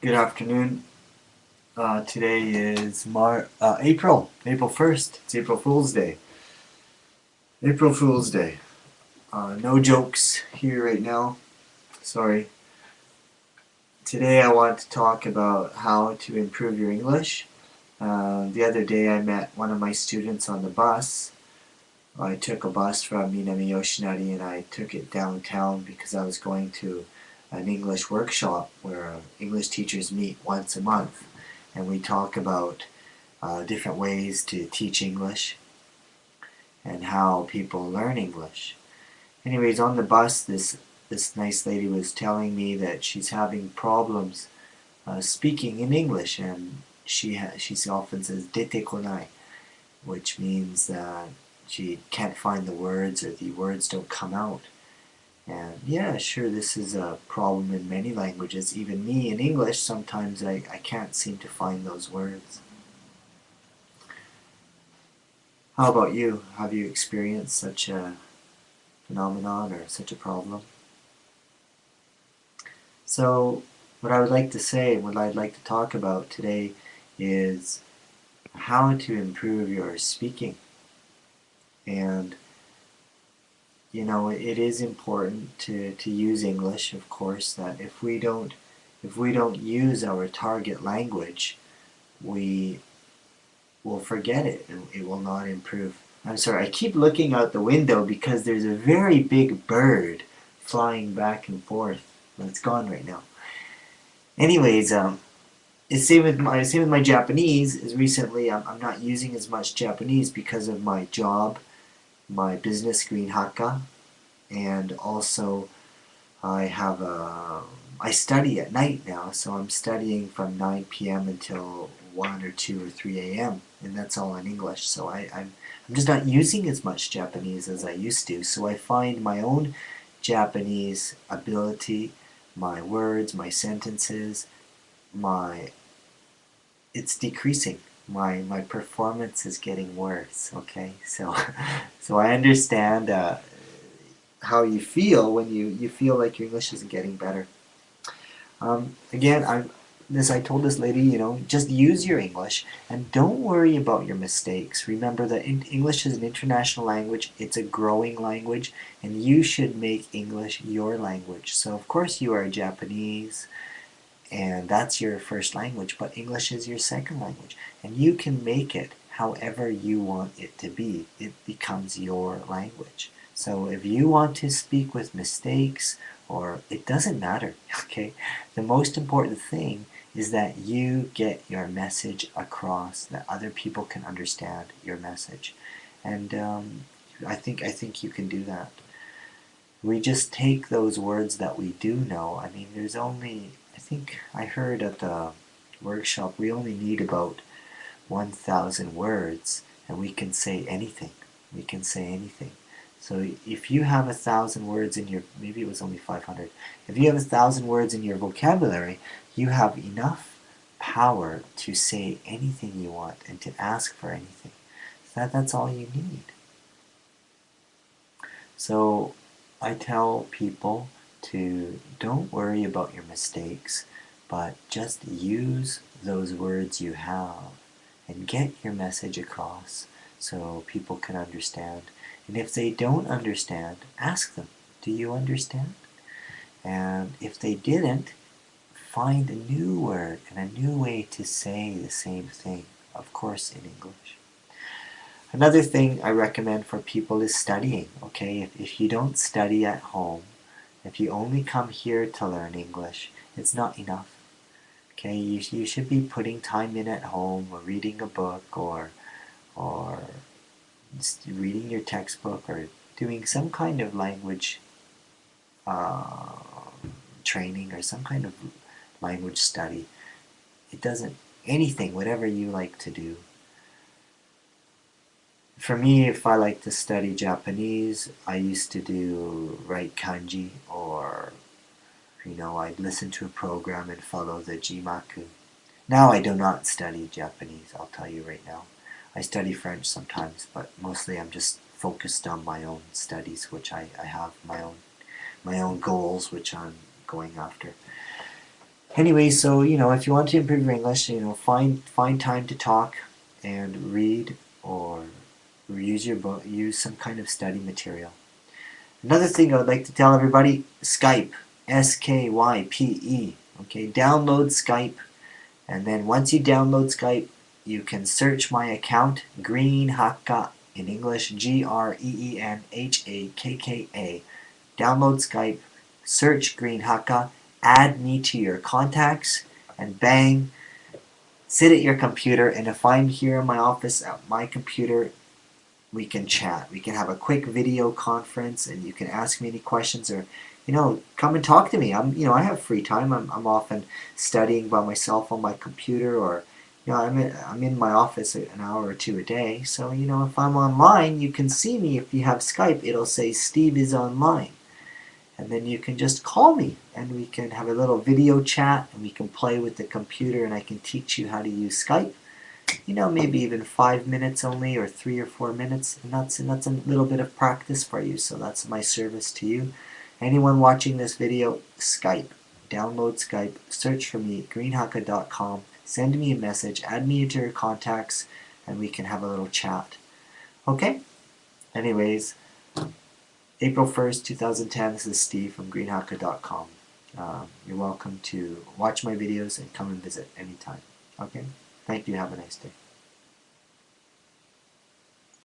Good afternoon. Today is April 1st. It's April Fool's Day. April Fool's Day. No jokes here right now. Sorry. Today I want to talk about how to improve your English. The other day I met one of my students on the bus. I took a bus from Minami Yoshinari and I took it downtown because I was going to an English workshop where English teachers meet once a month and we talk about different ways to teach English and how people learn English. Anyways, on the bus, this nice lady was telling me that she's having problems speaking in English, and she often says "dete konai," which means that she can't find the words or the words don't come out. And yeah, sure, this is a problem in many languages. Even me in English, sometimes I can't seem to find those words. How about you? Have you experienced such a phenomenon or such a problem? So, what I would like to say, what I'd like to talk about today is how to improve your speaking. And, it is important to use English, of course, that if we don't use our target language, we will forget it and it will not improve. I'm sorry, I keep looking out the window because there's a very big bird flying back and forth. But it's gone right now. Anyways, it's same with my Japanese. Is recently I'm not using as much Japanese because of my job, my business Greenhakka, and also I study at night now, so I'm studying from 9 p.m. until 1 or 2 or 3 a.m. and that's all in English. So I'm just not using as much Japanese as I used to. So I find my own Japanese ability, my words, my sentences, my it's decreasing. My performance is getting worse. Okay, so so I understand how you feel when you feel like your English isn't getting better. Again, I told this lady, just use your English and don't worry about your mistakes. Remember that English is an international language, it's a growing language, and you should make English your language. So of course you are Japanese, and that's your first language, but English is your second language, and you can make it however you want it to be. It becomes your language. So if you want to speak with mistakes, or it doesn't matter, okay? The most important thing is that you get your message across, that other people can understand your message, and I think you can do that. We just take those words that we do know. I mean, there's only, I think I heard at the workshop, we only need about 1,000 words and we can say anything. We can say anything. So if you have 1,000 words in your, maybe it was only 500, if you have 1,000 words in your vocabulary, you have enough power to say anything you want and to ask for anything. So that's all you need. So I tell people to don't worry about your mistakes, but just use those words you have and get your message across so people can understand. And if they don't understand, ask them, do you understand? And if they didn't, find a new word and a new way to say the same thing, of course in English. Another thing I recommend for people is studying, okay? If you don't study at home, if you only come here to learn English, it's not enough. Okay, you should be putting time in at home, or reading a book, or reading your textbook, or doing some kind of language uh, training, or some kind of language study. It doesn't, anything, whatever you like to do. For me, if I like to study Japanese, I used to write kanji, or I'd listen to a program and follow the jimaku. Now I do not study Japanese, I'll tell you right now. I study French sometimes, but mostly I'm just focused on my own studies, which I have my own goals which I'm going after. Anyway, so if you want to improve your English, find time to talk and read or use your book, use some kind of study material. Another thing I would like to tell everybody: Skype, Skype. Okay, download Skype, and then once you download Skype, you can search my account, Greenhakka, in English, Greenhakka. Download Skype, search Greenhakka, add me to your contacts, and bang, sit at your computer. And if I'm here in my office at my computer, we can chat. We can have a quick video conference, and you can ask me any questions, or come and talk to me. I have free time. I'm often studying by myself on my computer, or I'm in my office an hour or two a day. So if I'm online, you can see me. If you have Skype, it'll say Steve is online, and then you can just call me, and we can have a little video chat, and we can play with the computer, and I can teach you how to use Skype. Maybe even 5 minutes only, or 3 or 4 minutes, and that's a little bit of practice for you. So that's my service to you. Anyone watching this video, Skype. Download Skype, search for me, greenhakka.com, send me a message, add me into your contacts, and we can have a little chat. Okay? Anyways, April 1st, 2010, this is Steve from greenhakka.com. You're welcome to watch my videos and come and visit anytime. Okay? Thank you. Have a nice day.